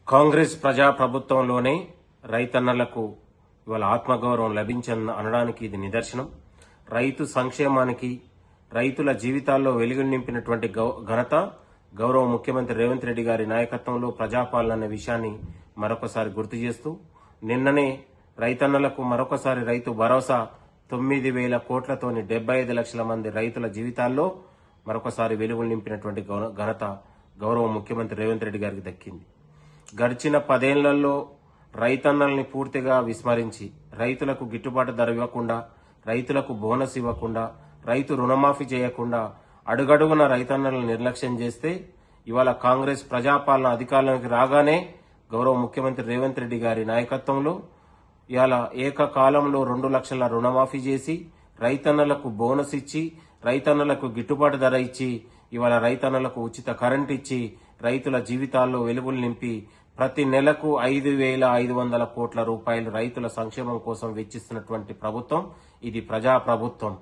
కాంగ్రెస్ ప్రజా ప్రభుత్వంలోనే రైతన్నలకు ఇవాళ ఆత్మగౌరవం లభించని అనడానికి ఇది నిదర్శనం. రైతు సంక్షేమానికి, రైతుల జీవితాల్లో వెలుగులు నింపినటువంటి ఘనత గౌరవ ముఖ్యమంత్రి రేవంత్ రెడ్డి గారి నాయకత్వంలో ప్రజాపాలన అనే విషయాన్ని మరొకసారి గుర్తు చేస్తూ, నిన్ననే రైతన్నలకు మరొకసారి రైతు భరోసా 9,000 కోట్లతోని 75 లక్షల మంది రైతుల జీవితాల్లో మరొకసారి వెలుగులు నింపినటువంటి ఘనత గౌరవ ముఖ్యమంత్రి రేవంత్ రెడ్డి గారికి దక్కింది. గడిచిన 10 ఏళ్లలో రైతన్నల్ని పూర్తిగా విస్మరించి, రైతులకు గిట్టుబాటు ధర ఇవ్వకుండా, రైతులకు బోనస్ ఇవ్వకుండా, రైతు రుణమాఫీ చేయకుండా అడుగడుగున రైతన్నలను నిర్లక్ష్యం చేస్తే ఇవాళ కాంగ్రెస్ ప్రజాపాలన అధికారంలోకి రాగానే గౌరవ ముఖ్యమంత్రి రేవంత్ రెడ్డి గారి నాయకత్వంలో ఇవాళ ఏకకాలంలో 2 లక్షల రుణమాఫీ చేసి, రైతన్నలకు బోనస్ ఇచ్చి, రైతన్నలకు గిట్టుబాటు ధర ఇచ్చి, ఇవాళ రైతన్నలకు ఉచిత కరెంట్ ఇచ్చి, రైతుల జీవితాల్లో వెలుగులు నింపి ప్రతి నెలకు 5,500 కోట్ల రూపాయలు రైతుల సంక్షేమం కోసం వెచ్చిస్తున్నటువంటి ప్రభుత్వం ఇది ప్రజా ప్రభుత్వం.